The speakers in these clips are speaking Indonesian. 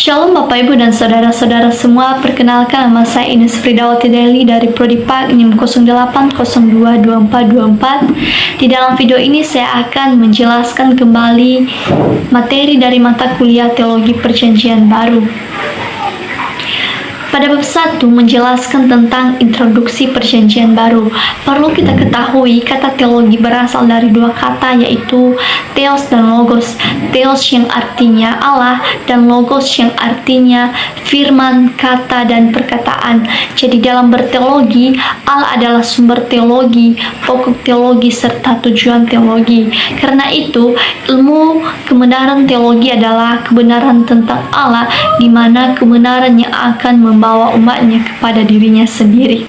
Shalom Bapak Ibu dan Saudara-saudara semua, perkenalkan nama saya Ines Fridawati Deli dari Prodi Pak NIM 08022424. Di dalam video ini saya akan menjelaskan kembali materi dari mata kuliah Teologi Perjanjian Baru. Pada bab 1 menjelaskan tentang introduksi Perjanjian Baru. Perlu kita ketahui kata teologi berasal dari dua kata, yaitu theos dan logos. Theos yang artinya Allah dan logos yang artinya firman, kata, dan perkataan. Jadi dalam berteologi, Allah adalah sumber teologi, pokok teologi, serta tujuan teologi. Karena itu, ilmu kebenaran teologi adalah kebenaran tentang Allah, di mana kebenaran yang akan membawa umatnya kepada dirinya sendiri.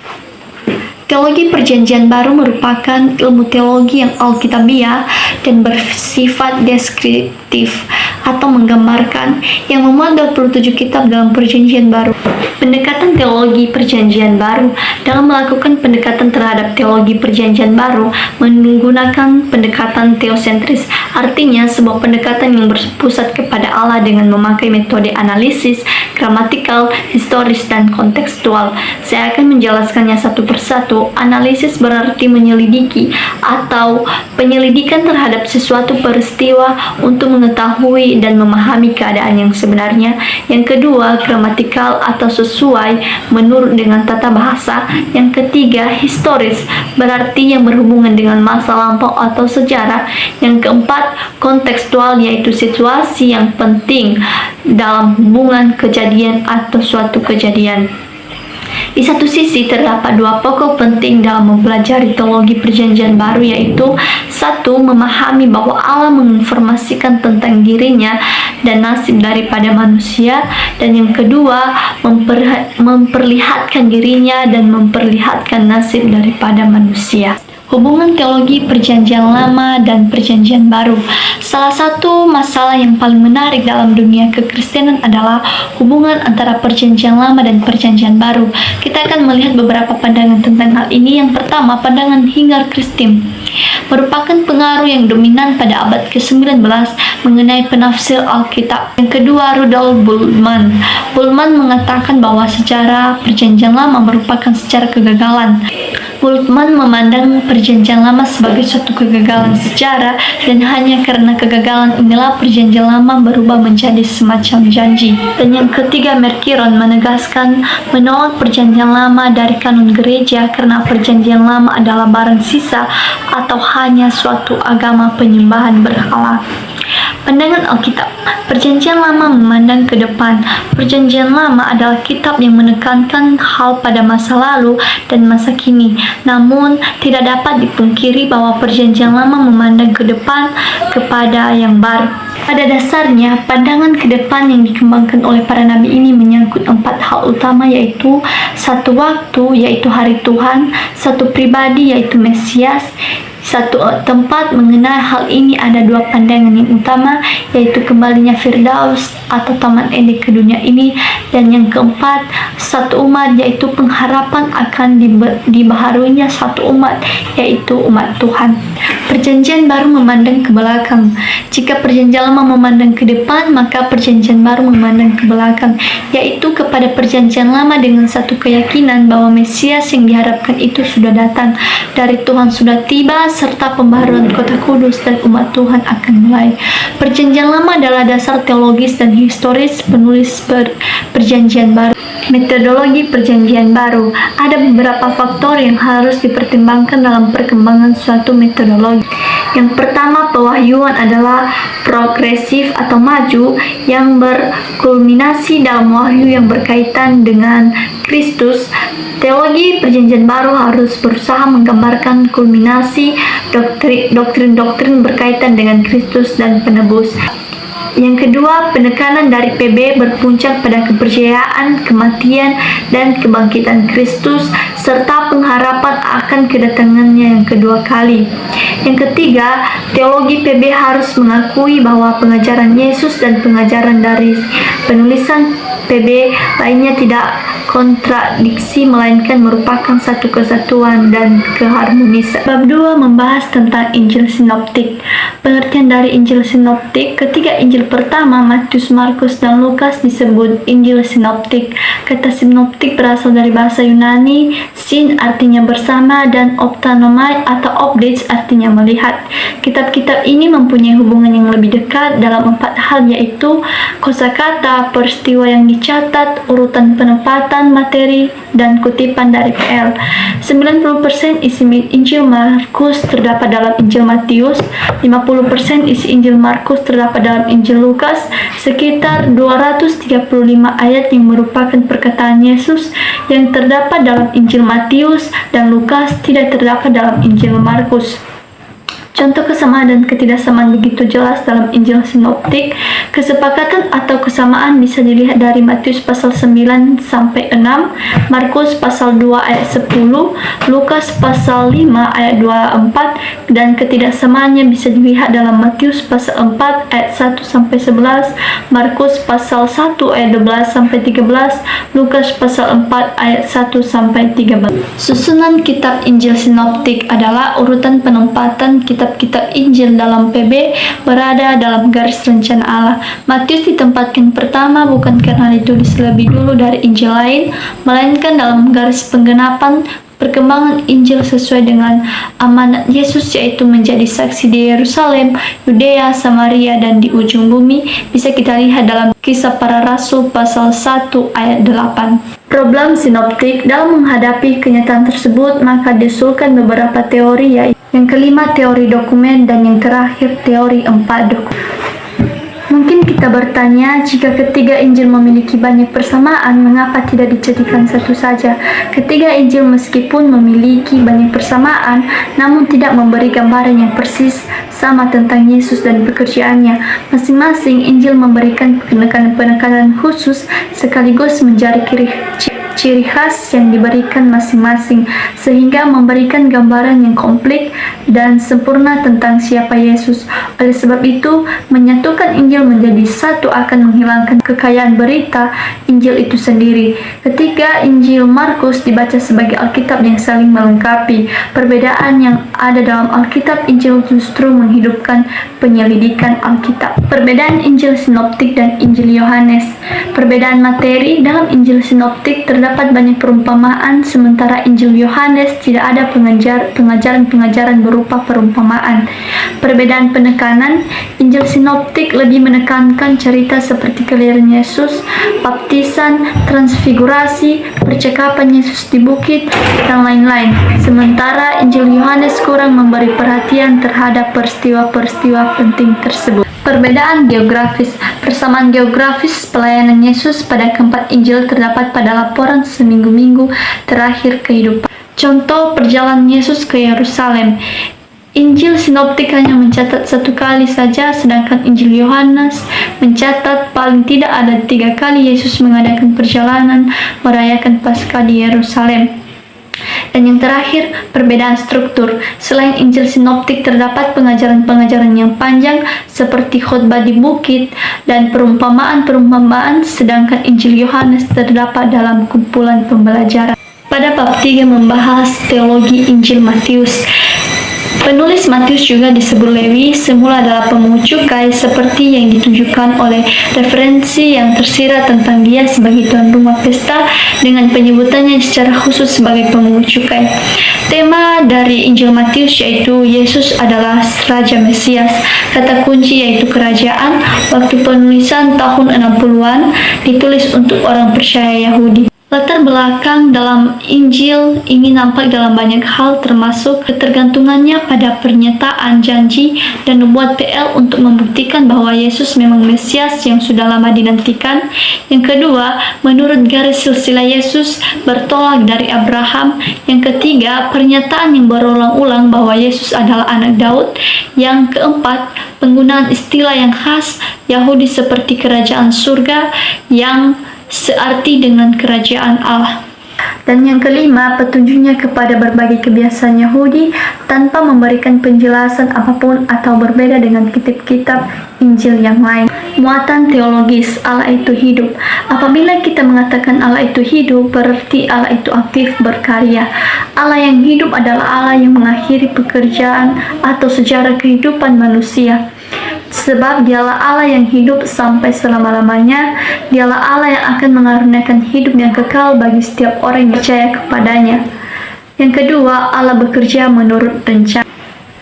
Teologi Perjanjian Baru merupakan ilmu teologi yang alkitabiah dan bersifat deskriptif atau menggambarkan, yang memuat 27 kitab dalam Perjanjian Baru. Pendekatan teologi Perjanjian Baru. Dalam melakukan pendekatan terhadap teologi Perjanjian Baru menggunakan pendekatan teosentris, artinya sebuah pendekatan yang berpusat kepada Allah dengan memakai metode analisis, gramatikal, historis, dan kontekstual. Saya akan menjelaskannya satu persatu. Analisis berarti menyelidiki atau penyelidikan terhadap sesuatu peristiwa untuk mengetahui dan memahami keadaan yang sebenarnya. Yang kedua, gramatikal atau sesuai menurut dengan tata bahasa. Yang ketiga, historis berarti yang berhubungan dengan masa lampau atau sejarah. Yang keempat, kontekstual, yaitu situasi yang penting dalam hubungan kejadian atau suatu kejadian. Di satu sisi terdapat dua pokok penting dalam mempelajari teologi Perjanjian Baru, yaitu satu, memahami bahwa Allah menginformasikan tentang dirinya dan nasib daripada manusia, dan yang kedua, memperlihatkan dirinya dan memperlihatkan nasib daripada manusia. Hubungan teologi Perjanjian Lama dan Perjanjian Baru. Salah satu masalah yang paling menarik dalam dunia kekristenan adalah hubungan antara Perjanjian Lama dan Perjanjian Baru. Kita akan melihat beberapa pandangan tentang hal ini. Yang pertama, pandangan Hingar Christine merupakan pengaruh yang dominan pada abad ke-19 mengenai penafsir Alkitab. Yang kedua, Rudolf Bultmann. Bultmann mengatakan bahwa sejarah Perjanjian Lama merupakan sejarah kegagalan. Bultmann memandang Perjanjian Lama sebagai suatu kegagalan sejarah, dan hanya karena kegagalan inilah Perjanjian Lama berubah menjadi semacam janji. Dan yang ketiga, Merkiron menegaskan menolak Perjanjian Lama dari kanun gereja karena Perjanjian Lama adalah barang sisa atau hanya suatu agama penyembahan berhala. Pandangan Alkitab. Perjanjian Lama memandang ke depan. Perjanjian Lama adalah kitab yang menekankan hal pada masa lalu dan masa kini. Namun, tidak dapat dipungkiri bahwa Perjanjian Lama memandang ke depan kepada yang baru. Pada dasarnya, pandangan ke depan yang dikembangkan oleh para nabi ini menyangkut 4 hal utama, yaitu satu waktu, yaitu hari Tuhan, satu pribadi, yaitu Mesias, satu tempat. Mengenai hal ini ada dua pandangan yang utama, yaitu kembalinya Firdaus atau Taman Eden ke dunia ini, dan yang keempat, satu umat, yaitu pengharapan akan dibaharuinya satu umat, yaitu umat Tuhan. Perjanjian Baru memandang ke belakang. Jika Perjanjian Lama memandang ke depan, maka Perjanjian Baru memandang ke belakang, yaitu kepada Perjanjian Lama dengan satu keyakinan bahwa Mesias yang diharapkan itu sudah datang, dari Tuhan sudah tiba, serta pembaharuan kota kudus dan umat Tuhan akan mulai. Perjanjian Lama adalah dasar teologis dan historis penulis Perjanjian Baru. Metodologi Perjanjian Baru. Ada beberapa faktor yang harus dipertimbangkan dalam perkembangan suatu metodologi. Yang pertama, pewahyuan adalah progresif atau maju yang berkulminasi dalam wahyu yang berkaitan dengan Kristus. Teologi Perjanjian Baru harus berusaha menggambarkan kulminasi doktrin-doktrin berkaitan dengan Kristus dan penebus. Yang kedua, penekanan dari PB berpuncak pada kepercayaan, kematian, dan kebangkitan Kristus, serta pengharapan akan kedatangannya yang kedua kali. Yang ketiga, teologi PB harus mengakui bahwa pengajaran Yesus dan pengajaran dari penulisan PB lainnya tidak kontradiksi, melainkan merupakan satu kesatuan dan keharmonisan. Bab 2 membahas tentang Injil Sinoptik. Pengertian dari Injil Sinoptik: ketiga Injil pertama, Matius, Markus, dan Lukas, disebut Injil Sinoptik. Kata sinoptik berasal dari bahasa Yunani. Sin artinya bersama dan optanomai atau updates artinya melihat. Kitab-kitab ini mempunyai hubungan yang lebih dekat dalam 4 hal, yaitu kosakata, peristiwa yang dicatat, urutan penempatan materi, dan kutipan dari PL. 90% isi Injil Markus terdapat dalam Injil Matius, 50% isi Injil Markus terdapat dalam Injil Lukas, sekitar 235 ayat yang merupakan perkataan Yesus yang terdapat dalam Injil Matius dan Lukas tidak terdapat dalam Injil Markus. Contoh kesamaan dan ketidaksamaan begitu jelas dalam Injil Sinoptik. Kesepakatan atau kesamaan bisa dilihat dari Matius pasal 9 sampai 6, Markus pasal 2 ayat 10, Lukas pasal 5 ayat 24, dan ketidaksamaannya bisa dilihat dalam Matius pasal 4 ayat 1 sampai 11, Markus pasal 1 ayat 12 sampai 13, Lukas pasal 4 ayat 1 sampai 13. Susunan kitab Injil Sinoptik adalah urutan penempatan kitab Injil dalam PB berada dalam garis rencana Allah. Matius ditempatkan pertama bukan karena ditulis lebih dulu dari Injil lain, melainkan dalam garis penggenapan perkembangan Injil sesuai dengan amanat Yesus, yaitu menjadi saksi di Yerusalem, Yudea, Samaria, dan di ujung bumi. Bisa kita lihat dalam Kisah Para Rasul pasal 1 ayat 8. Problem sinoptik: dalam menghadapi kenyataan tersebut, maka diusulkan beberapa teori, yaitu yang kelima teori dokumen, dan yang terakhir teori 4 dokumen. Mungkin kita bertanya, jika ketiga Injil memiliki banyak persamaan, mengapa tidak dijadikan satu saja? Ketiga Injil meskipun memiliki banyak persamaan, namun tidak memberi gambaran yang persis sama tentang Yesus dan pekerjaannya. Masing-masing Injil memberikan penekanan-penekanan khusus sekaligus menjadi ciri khas yang diberikan masing-masing, sehingga memberikan gambaran yang komplit dan sempurna tentang siapa Yesus. Oleh sebab itu, menyatukan Injil menjadi satu akan menghilangkan kekayaan berita Injil itu sendiri. Ketika Injil Markus dibaca sebagai Alkitab yang saling melengkapi, perbedaan yang ada dalam Alkitab Injil justru menghidupkan penyelidikan Alkitab. Perbedaan Injil Sinoptik dan Injil Yohanes. Perbedaan materi: dalam Injil Sinoptik terdapat banyak perumpamaan, sementara Injil Yohanes tidak ada pengajaran-pengajaran berupa perumpamaan. Perbedaan penekanan: Injil Sinoptik lebih menekankan cerita seperti kelahiran Yesus, baptisan, transfigurasi, percakapan Yesus di bukit, dan lain-lain. Sementara Injil Yohanes kurang memberi perhatian terhadap peristiwa-peristiwa penting tersebut. Perbedaan geografis: persamaan geografis pelayanan Yesus pada keempat Injil terdapat pada laporan seminggu-minggu terakhir kehidupan. Contoh perjalanan Yesus ke Yerusalem. Injil Sinoptik hanya mencatat 1 kali saja, sedangkan Injil Yohanes mencatat paling tidak ada 3 kali Yesus mengadakan perjalanan merayakan Paskah di Yerusalem. Dan yang terakhir, perbedaan struktur. Selain Injil Sinoptik terdapat pengajaran-pengajaran yang panjang seperti khotbah di bukit dan perumpamaan-perumpamaan, sedangkan Injil Yohanes terdapat dalam kumpulan pembelajaran. Pada bab 3 membahas teologi Injil Matius. Penulis Matius juga disebut Lewi, semula adalah pemungut cukai, seperti yang ditunjukkan oleh referensi yang tersirat tentang dia sebagai tuan rumah pesta dengan penyebutannya secara khusus sebagai pemungut cukai. Tema dari Injil Matius yaitu Yesus adalah Raja Mesias. Kata kunci yaitu kerajaan. Waktu penulisan tahun 60-an, ditulis untuk orang percaya Yahudi. Latar belakang dalam Injil ini nampak dalam banyak hal, termasuk ketergantungannya pada pernyataan janji dan nubuat PL untuk membuktikan bahwa Yesus memang Mesias yang sudah lama dinantikan. Yang kedua, menurut garis silsilah Yesus bertolak dari Abraham. Yang ketiga, pernyataan yang berulang-ulang bahwa Yesus adalah anak Daud. Yang keempat, penggunaan istilah yang khas Yahudi seperti kerajaan surga yang searti dengan kerajaan Allah. Dan yang kelima, petunjuknya kepada berbagai kebiasaan Yahudi tanpa memberikan penjelasan apapun atau berbeda dengan kitab-kitab Injil yang lain. Muatan teologis, Allah itu hidup. Apabila kita mengatakan Allah itu hidup, berarti Allah itu aktif berkarya. Allah yang hidup adalah Allah yang mengakhiri pekerjaan atau sejarah kehidupan manusia. Sebab dialah Allah yang hidup sampai selama-lamanya. Dialah Allah yang akan mengaruniakan hidup yang kekal bagi setiap orang yang percaya kepadanya. Yang kedua, Allah bekerja menurut rencana.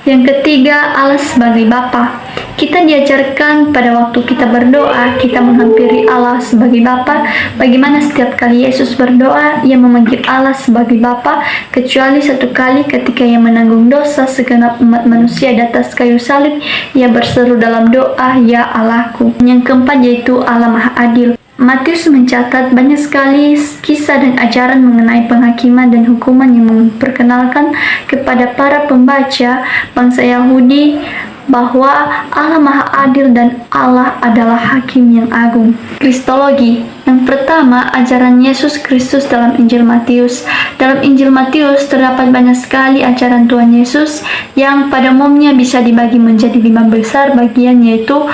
Yang ketiga, Allah sebagai Bapa. Kita diajarkan pada waktu kita berdoa, kita menghampiri Allah sebagai Bapa. Bagaimana setiap kali Yesus berdoa, ia memanggil Allah sebagai Bapa, kecuali satu kali ketika ia menanggung dosa segenap umat manusia di atas kayu salib, ia berseru dalam doa, "Ya Allahku." Yang keempat yaitu Allah Maha Adil. Matius mencatat banyak sekali kisah dan ajaran mengenai penghakiman dan hukuman yang memperkenalkan kepada para pembaca bangsa Yahudi bahwa Allah Maha Adil dan Allah adalah Hakim yang agung. Kristologi. Yang pertama, ajaran Yesus Kristus dalam Injil Matius. Dalam Injil Matius terdapat banyak sekali ajaran Tuhan Yesus yang pada umumnya bisa dibagi menjadi 5 besar bagian, yaitu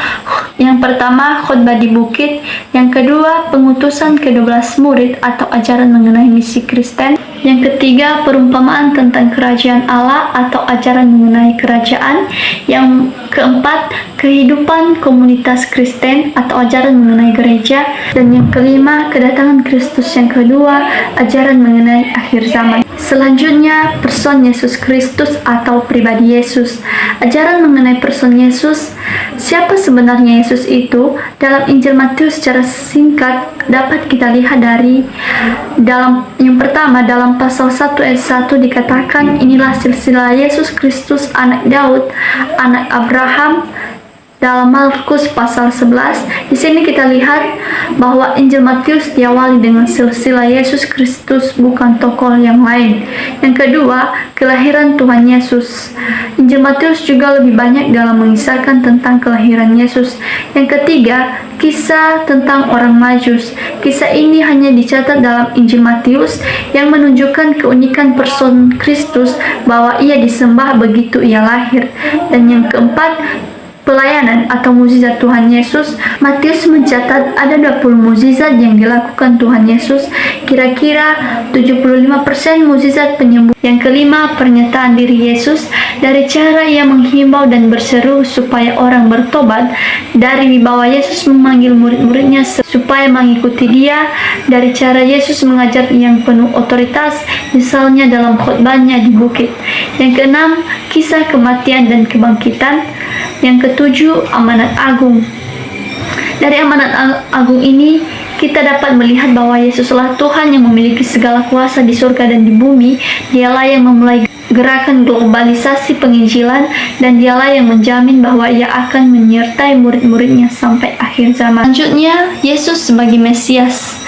yang pertama, khotbah di bukit. Yang kedua, pengutusan ke-12 murid atau ajaran mengenai misi Kristen. Yang ketiga, perumpamaan tentang kerajaan Allah atau ajaran mengenai kerajaan. Yang keempat, kehidupan komunitas Kristen atau ajaran mengenai gereja. Dan yang kelima, kedatangan Kristus yang kedua, ajaran mengenai akhir zaman. Selanjutnya, person Yesus Kristus atau pribadi Yesus. Ajaran mengenai person Yesus. Siapa sebenarnya Yesus itu? Dalam Injil Matius secara singkat dapat kita lihat dari yang pertama, dalam pasal 1 ayat 1 dikatakan, "Inilah silsilah Yesus Kristus anak Daud, anak Abraham." Dalam Markus pasal 11, di sini kita lihat bahwa Injil Matius diawali dengan silsilah Yesus Kristus, bukan tokoh yang lain. Yang kedua, kelahiran Tuhan Yesus. Injil Matius juga lebih banyak dalam mengisahkan tentang kelahiran Yesus. Yang ketiga, kisah tentang orang Majus. Kisah ini hanya dicatat dalam Injil Matius yang menunjukkan keunikan person Kristus, bahwa ia disembah begitu ia lahir. Dan yang keempat, pelayanan atau mukjizat Tuhan Yesus. Matius mencatat ada 20 mukjizat yang dilakukan Tuhan Yesus. Kira-kira 75% mukjizat penyembuhan. Yang kelima, pernyataan diri Yesus. Dari cara ia menghimbau dan berseru supaya orang bertobat, dari wibawa Yesus memanggil murid-muridnya supaya mengikuti dia, dari cara Yesus mengajar yang penuh otoritas, misalnya dalam khotbahnya di bukit. Yang keenam, kisah kematian dan kebangkitan. Yang ketujuh, amanat agung. Dari amanat agung ini, kita dapat melihat bahwa Yesuslah Tuhan yang memiliki segala kuasa di surga dan di bumi. Dialah yang memulai gerakan globalisasi penginjilan, dan dialah yang menjamin bahwa ia akan menyertai murid-muridnya sampai akhir zaman. Selanjutnya, Yesus sebagai Mesias.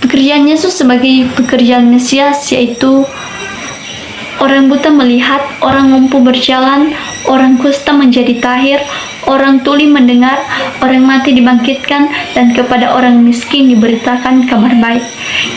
Pekerjaan Yesus sebagai pekerjaan Mesias yaitu orang buta melihat, orang lumpuh berjalan, orang kusta menjadi tahir, orang tuli mendengar, orang mati dibangkitkan, dan kepada orang miskin diberitakan kabar baik.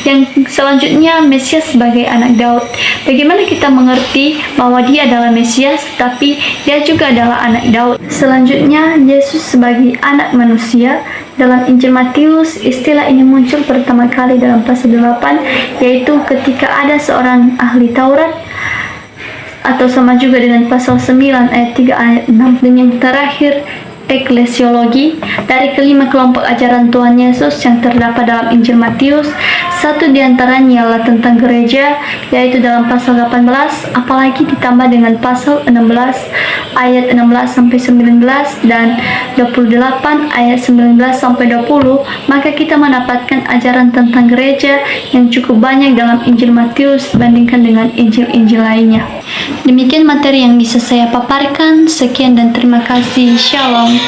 Yang selanjutnya, Mesias sebagai anak Daud. Bagaimana kita mengerti bahwa dia adalah Mesias, tapi dia juga adalah anak Daud? Selanjutnya, Yesus sebagai anak manusia. Dalam Injil Matius, istilah ini muncul pertama kali dalam pasal 8, yaitu ketika ada seorang ahli Taurat, atau sama juga dengan pasal 9 ayat 3 ayat 6. Dan yang terakhir, eklesiologi. Dari kelima kelompok ajaran Tuhan Yesus yang terdapat dalam Injil Matius, satu diantaranya ialah tentang gereja, yaitu dalam pasal 18, apalagi ditambah dengan pasal 16 ayat 16 sampai 19 dan 28 ayat 19 sampai 20, maka kita mendapatkan ajaran tentang gereja yang cukup banyak dalam Injil Matius dibandingkan dengan Injil-Injil lainnya. Demikian materi yang bisa saya paparkan. Sekian dan terima kasih. Shalom.